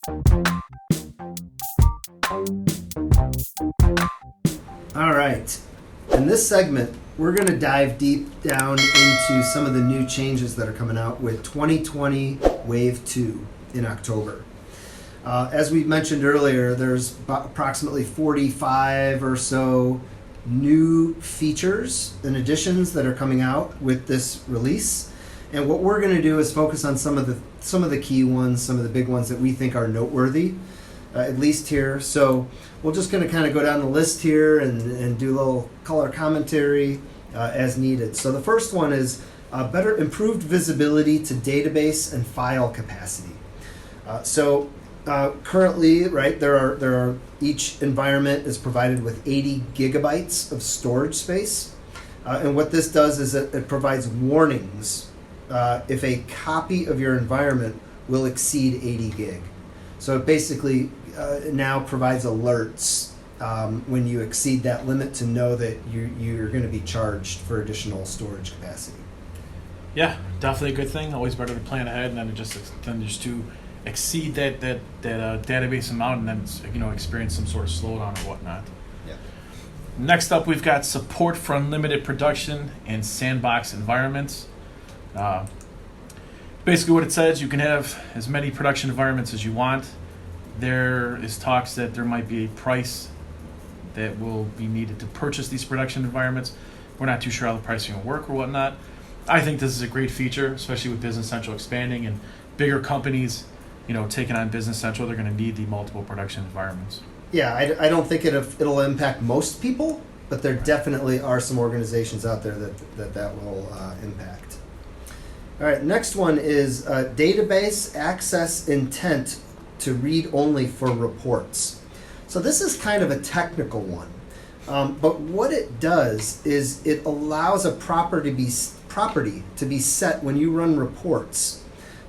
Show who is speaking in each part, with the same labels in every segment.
Speaker 1: All right. In this segment, we're going to dive deep down into some of the new changes that are coming out with 2020 Wave 2 in October. As we mentioned earlier, there's approximately 45 or so new features and additions that are coming out with this release. And what we're going to do is focus on some of the key ones, some of the big ones that we think are noteworthy, at least here. So we're just going to kind of go down the list here and do a little color commentary as needed. So the first one is better improved visibility to database and file capacity. Currently, right, there are each environment is provided with 80 gigabytes of storage space, and what this does is it provides warnings if a copy of your environment will exceed 80 gig. So it basically now provides alerts when you exceed that limit to know that you're going to be charged for additional storage capacity.
Speaker 2: Yeah, definitely a good thing. Always better to plan ahead than just to exceed that database amount and then experience some sort of slowdown or whatnot.
Speaker 1: Yeah.
Speaker 2: Next up, we've got support for unlimited production and sandbox environments. Basically, what it says, you can have as many production environments as you want. There is talks that there might be a price that will be needed to purchase these production environments. We're not too sure how the pricing will work or whatnot. I think this is a great feature, especially with Business Central expanding and bigger companies taking on Business Central. They're going to need the multiple production environments.
Speaker 1: Yeah, I don't think it'll impact most people, but there definitely are some organizations out there that will impact. All right, next one is database access intent to read only for reports. So this is kind of a technical one, but what it does is it allows a property to be set when you run reports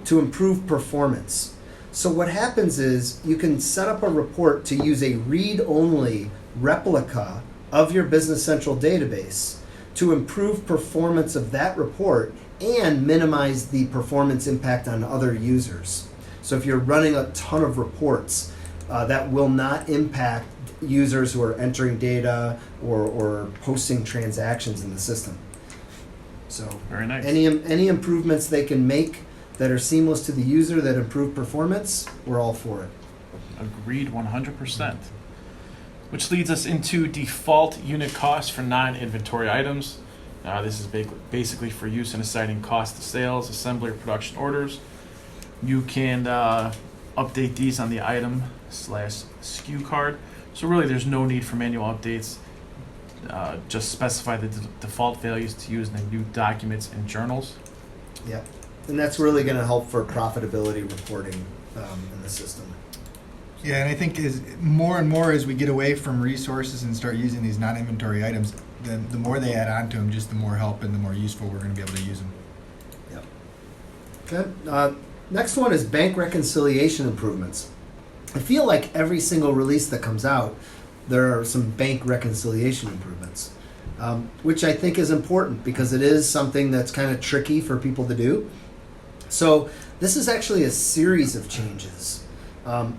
Speaker 1: to improve performance. So what happens is you can set up a report to use a read-only replica of your Business Central database to improve performance of that report and minimize the performance impact on other users. So if you're running a ton of reports, that will not impact users who are entering data or posting transactions in the system. So
Speaker 2: very nice.
Speaker 1: Any improvements they can make that are seamless to the user that improve performance, we're all for it.
Speaker 2: Agreed 100%. Which leads us into default unit costs for non-inventory items. This is basically for use in assigning cost to sales, assembly, or production orders. You can update these on the item/SKU card. So really there's no need for manual updates. Just specify the default values to use in the new documents and journals.
Speaker 1: Yeah, and that's really going to help for profitability reporting in the system.
Speaker 3: Yeah, and I think as more and more as we get away from resources and start using these non-inventory items, the more they add on to them, just the more help and the more useful we're going to be able to use them.
Speaker 1: Yep. Okay. Next one is bank reconciliation improvements. I feel like every single release that comes out, there are some bank reconciliation improvements, which I think is important because it is something that's kind of tricky for people to do. So this is actually a series of changes.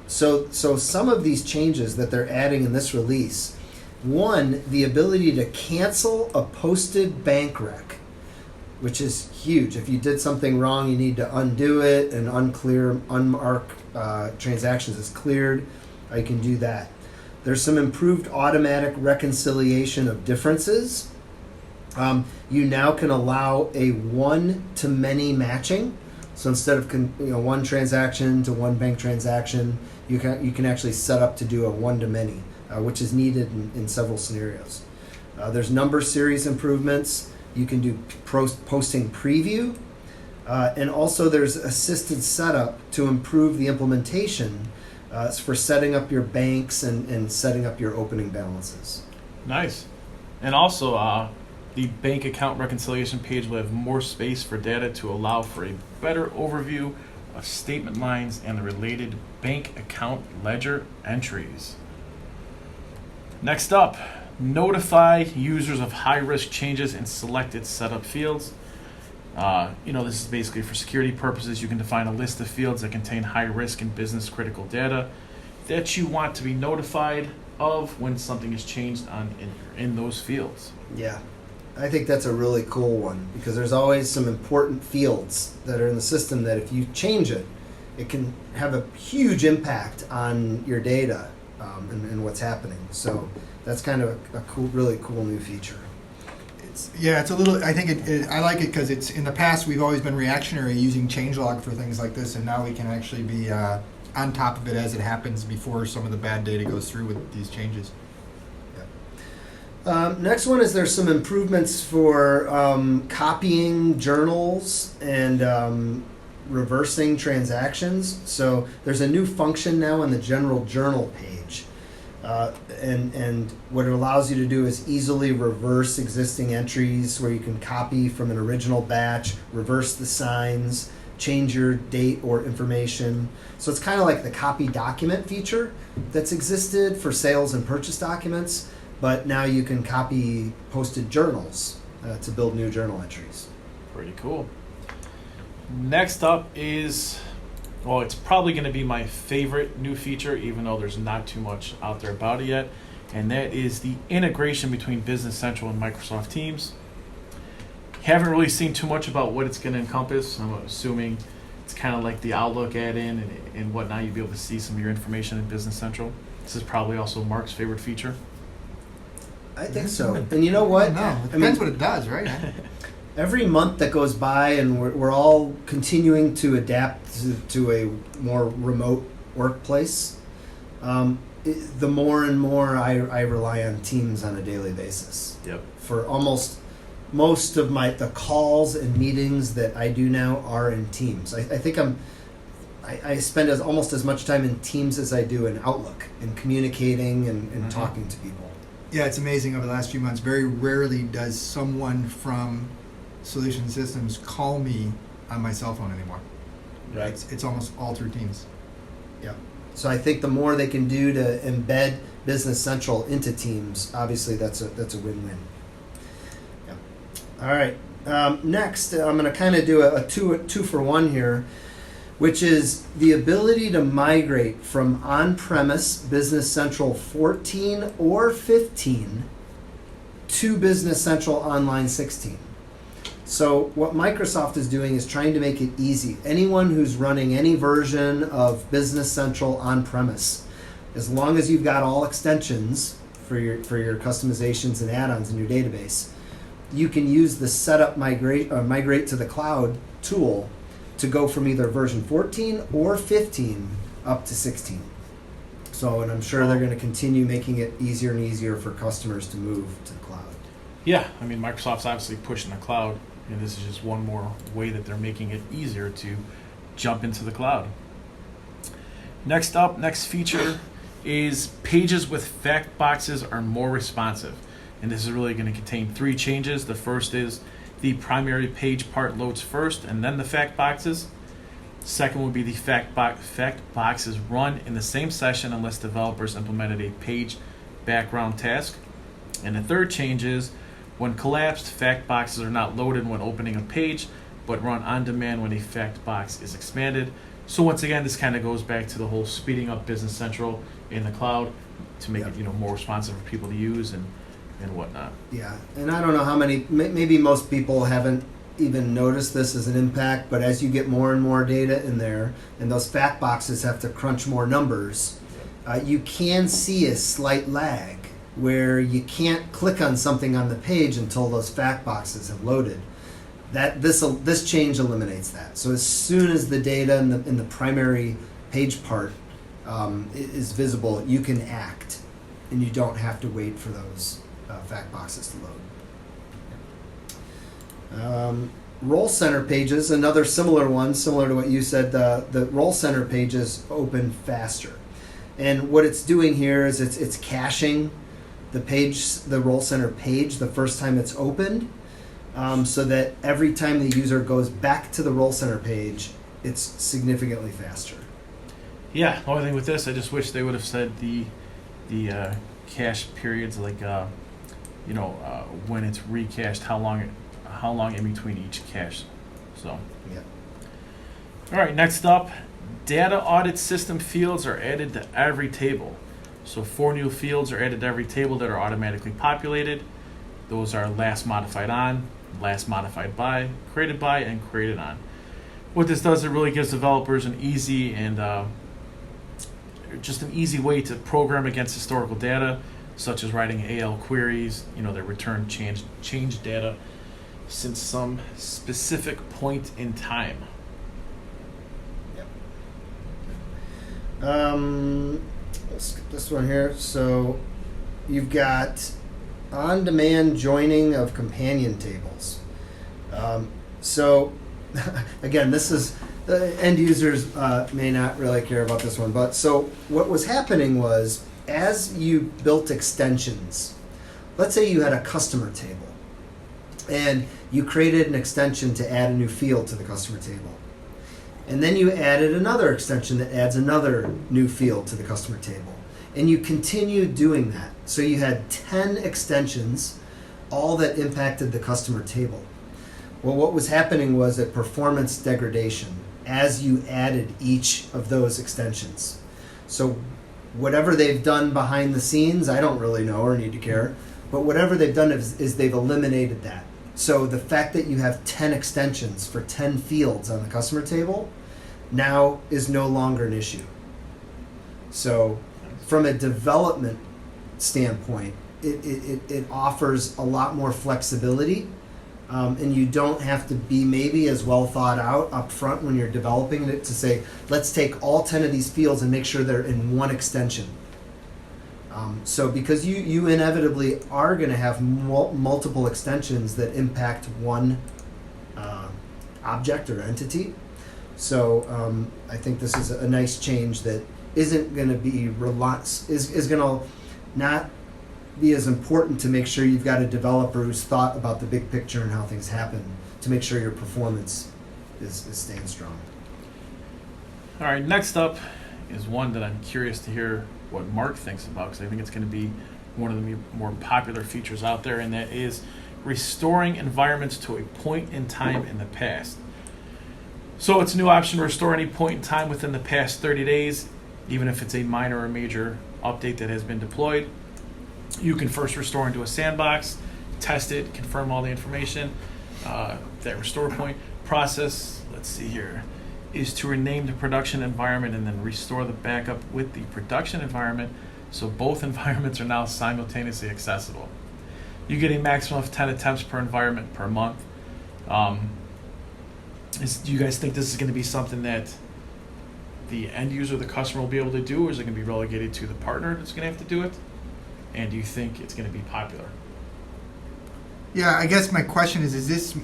Speaker 1: So some of these changes that they're adding in this release, one, the ability to cancel a posted bank rec, which is huge. If you did something wrong, you need to undo it and unmark transactions as cleared. You can do that. There's some improved automatic reconciliation of differences. You now can allow a one-to-many matching. So instead of one transaction to one bank transaction, you can actually set up to do a one-to-many, which is needed in several scenarios. There's number series improvements. You can do posting preview. And also there's assisted setup to improve the implementation for setting up your banks and setting up your opening balances.
Speaker 2: Nice. And also, the bank account reconciliation page will have more space for data to allow for a better overview of statement lines and the related bank account ledger entries. Next up, notify users of high-risk changes in selected setup fields. This is basically for security purposes. You can define a list of fields that contain high risk and business critical data that you want to be notified of when something is changed in those fields.
Speaker 1: Yeah, I think that's a really cool one because there's always some important fields that are in the system that if you change it, it can have a huge impact on your data and what's happening. So that's kind of a cool, really cool new feature.
Speaker 3: It's a little. I think I like it because it's in the past we've always been reactionary using changelog for things like this, and now we can actually be on top of it as it happens before some of the bad data goes through with these changes.
Speaker 1: Next one is there's some improvements for copying journals and reversing transactions. So there's a new function now on the general journal page. And what it allows you to do is easily reverse existing entries where you can copy from an original batch, reverse the signs, change your date or information. So it's kind of like the copy document feature that's existed for sales and purchase documents, but now you can copy posted journals to build new journal entries.
Speaker 2: Pretty cool. Next up is, well, it's probably going to be my favorite new feature, even though there's not too much out there about it yet, and that is the integration between Business Central and Microsoft Teams. Haven't really seen too much about what it's going to encompass. I'm assuming it's kind of like the Outlook add-in and whatnot. You'll be able to see some of your information in Business Central. This is probably also Mark's favorite feature.
Speaker 1: I think so. And you know what?
Speaker 3: No, it depends what it does, right?
Speaker 1: Every month that goes by and we're all continuing to adapt to a more remote workplace, the more and more I rely on Teams on a daily basis.
Speaker 2: Yep.
Speaker 1: For almost most of the calls and meetings that I do now are in Teams. I think I spend almost as much time in Teams as I do in Outlook and communicating and talking to people.
Speaker 3: Yeah, it's amazing over the last few months. Very rarely does someone from Solution Systems call me on my cell phone anymore.
Speaker 1: Right.
Speaker 3: It's almost all through Teams.
Speaker 1: Yeah. So I think the more they can do to embed Business Central into Teams, obviously that's a win-win. Yeah. All right. Next, I'm going to kind of do a two for one here, which is the ability to migrate from on-premise Business Central 14 or 15 to Business Central Online 16. So what Microsoft is doing is trying to make it easy. Anyone who's running any version of Business Central on-premise, as long as you've got all extensions for your customizations and add-ons in your database, you can use the setup migrate to the cloud tool to go from either version 14 or 15 up to 16. So, and I'm sure they're going to continue making it easier and easier for customers to move to the cloud.
Speaker 2: Yeah, I mean, Microsoft's obviously pushing the cloud, and this is just one more way that they're making it easier to jump into the cloud. Next feature is pages with fact boxes are more responsive. And this is really going to contain 3 changes. The first is the primary page part loads first and then the fact boxes. Second will be the fact boxes run in the same session unless developers implemented a page background task. And the third change is when collapsed, fact boxes are not loaded when opening a page, but run on demand when a fact box is expanded. So once again, this kind of goes back to the whole speeding up Business Central in the cloud to make it more responsive for people to use and whatnot.
Speaker 1: Yeah, and I don't know how many, maybe most people haven't even noticed this as an impact, but as you get more and more data in there, and those fact boxes have to crunch more numbers, you can see a slight lag where you can't click on something on the page until those fact boxes have loaded. This change eliminates that. So as soon as the data in the primary page part is visible, you can act, and you don't have to wait for those fact boxes to load. Role Center pages, another similar one, similar to what you said, the Role Center pages open faster. And what it's doing here is it's caching the Role Center page the first time it's opened, so that every time the user goes back to the Role Center page, it's significantly faster.
Speaker 2: Yeah, the only thing with this, I just wish they would have said the cache periods, like when it's recached, how long in between each cache So,
Speaker 1: Yeah.
Speaker 2: all right, next up, data audit system fields are added to every table. So 4 new fields are added to every table that are automatically populated. Those are last modified on, last modified by, and created on. What this does, it really gives developers an easy and just an easy way to program against historical data, such as writing AL queries, that return change data since some specific point in time.
Speaker 1: Let's skip this one here. So you've got on-demand joining of companion tables. So again, this is end users may not really care about this one, but so what was happening was as you built extensions, let's say you had a customer table and you created an extension to add a new field to the customer table. And then you added another extension that adds another new field to the customer table. And you continued doing that. So you had 10 extensions, all that impacted the customer table. Well, what was happening was a performance degradation as you added each of those extensions. So whatever they've done behind the scenes, I don't really know or need to care, but whatever they've done is they've eliminated that. So the fact that you have 10 extensions for 10 fields on the customer table now is no longer an issue. So from a development standpoint, it offers a lot more flexibility, and you don't have to be maybe as well thought out up front when you're developing it to say, let's take all 10 of these fields and make sure they're in one extension. So because you inevitably are going to have multiple extensions that impact one object or entity. So I think this is a nice change that isn't going to be is going to not be as important to make sure you've got a developer who's thought about the big picture and how things happen to make sure your performance is staying strong.
Speaker 2: All right, next up is one that I'm curious to hear what Mark thinks about, because I think it's going to be one of the more popular features out there, and that is restoring environments to a point in time in the past. So it's a new option to restore any point in time within the past 30 days, even if it's a minor or major update that has been deployed. You can first restore into a sandbox, test it, confirm all the information. That restore point process, let's see here, is to rename the production environment and then restore the backup with the production environment, so both environments are now simultaneously accessible. You get a maximum of 10 attempts per environment per month. Do you guys think this is going to be something that the end user, the customer, will be able to do, or is it going to be relegated to the partner that's going to have to do it? And do you think it's going to be popular?
Speaker 3: Yeah, I guess my question is this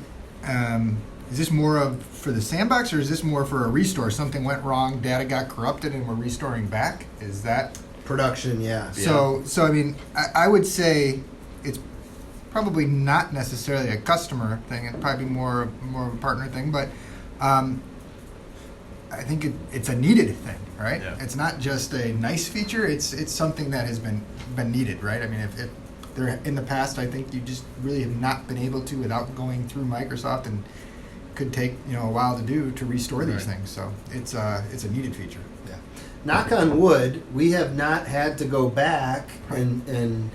Speaker 3: more of for the sandbox, or is this more for a restore? Something went wrong, data got corrupted, and we're restoring back? Is that
Speaker 1: production? Yeah.
Speaker 3: So I mean, I would say it's probably not necessarily a customer thing. It'd probably be more of a partner thing. But I think it's a needed thing, right?
Speaker 2: Yeah.
Speaker 3: It's not just a nice feature. It's something that has been needed, right? I mean, if there in the past, I think you just really have not been able to without going through Microsoft, and could take a while to restore these things. So it's a needed feature.
Speaker 1: Yeah. Knock on wood, we have not had to go back and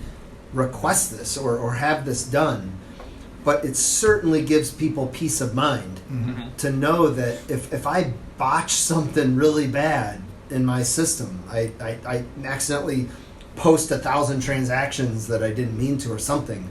Speaker 1: request this or have this done, but it certainly gives people peace of mind to know that if I botch something really bad in my system, I accidentally post 1,000 transactions that I didn't mean to or something,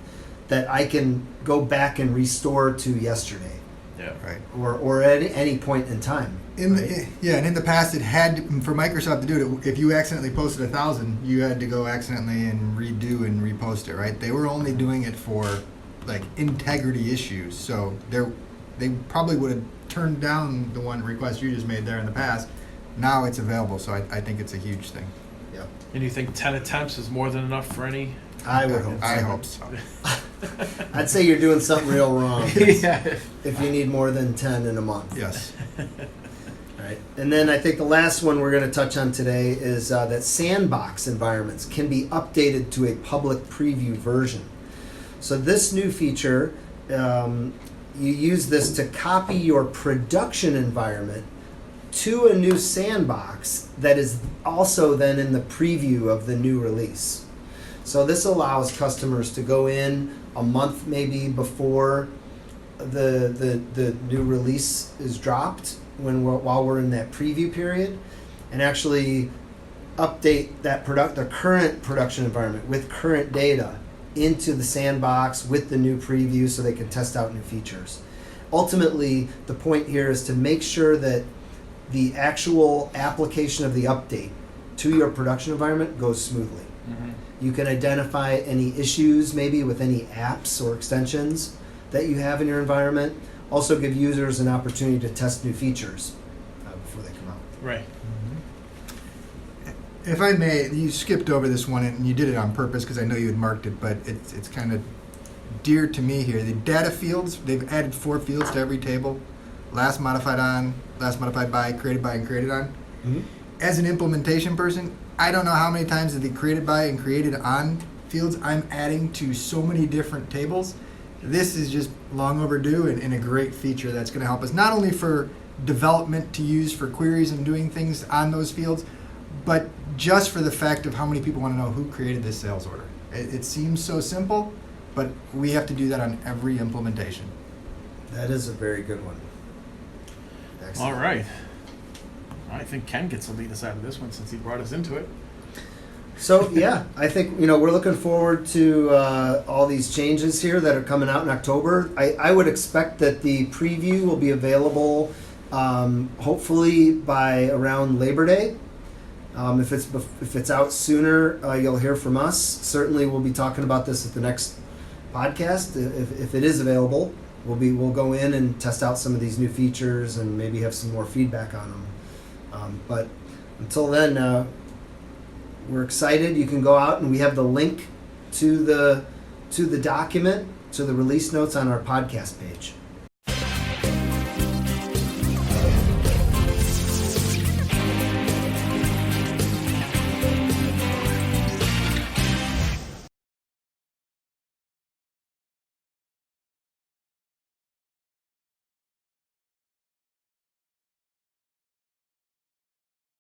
Speaker 1: that I can go back and restore to yesterday.
Speaker 2: Yeah.
Speaker 3: Right.
Speaker 1: Or at any point in time.
Speaker 3: And in the past, it had for Microsoft to do it. If you accidentally posted 1,000, you had to go accidentally and redo and repost it. Right? They were only doing it for like integrity issues. So they probably would have turned down the one request you just made there in the past. Now it's available, so I think it's a huge thing.
Speaker 1: Yeah.
Speaker 2: And you think 10 attempts is more than enough for any?
Speaker 1: I would hope so.
Speaker 3: I hope so.
Speaker 1: I'd say you're doing something real wrong
Speaker 2: Yeah.
Speaker 1: if you need more than 10 in a month.
Speaker 3: Yes.
Speaker 1: Right. And then I think the last one we're going to touch on today is that sandbox environments can be updated to a public preview version. So this new feature, you use this to copy your production environment to a new sandbox that is also then in the preview of the new release. So this allows customers to go in a month maybe before the new release is dropped while we're in that preview period, and actually update the current production environment with current data into the sandbox with the new preview so they can test out new features. Ultimately, the point here is to make sure that the actual application of the update to your production environment goes smoothly.
Speaker 2: Mhm.
Speaker 1: You can identify any issues maybe with any apps or extensions that you have in your environment. Also give users an opportunity to test new features before they come out.
Speaker 2: Right.
Speaker 3: If I may, you skipped over this one, and you did it on purpose because I know you had marked it, but it's kind of dear to me here. The data fields, they've added 4 fields to every table. Last modified on, last modified by, and created on.
Speaker 1: Mm-hmm.
Speaker 3: As an implementation person, I don't know how many times that the created by and created on fields I'm adding to so many different tables. This is just long overdue and a great feature that's going to help us not only for development to use for queries and doing things on those fields, but just for the fact of how many people want to know who created this sales order. It seems so simple, but we have to do that on every implementation.
Speaker 1: That is a very good one. Excellent.
Speaker 2: All right. I think Ken gets to lead us out of this one since he brought us into it.
Speaker 1: So yeah, I think we're looking forward to all these changes here that are coming out in October. I would expect that the preview will be available hopefully by around Labor Day. If it's out sooner, you'll hear from us. Certainly, we'll be talking about this at the next podcast. If it is available, we'll go in and test out some of these new features and maybe have some more feedback on them. But until then, we're excited. You can go out and we have the link to the document, to the release notes on our podcast page.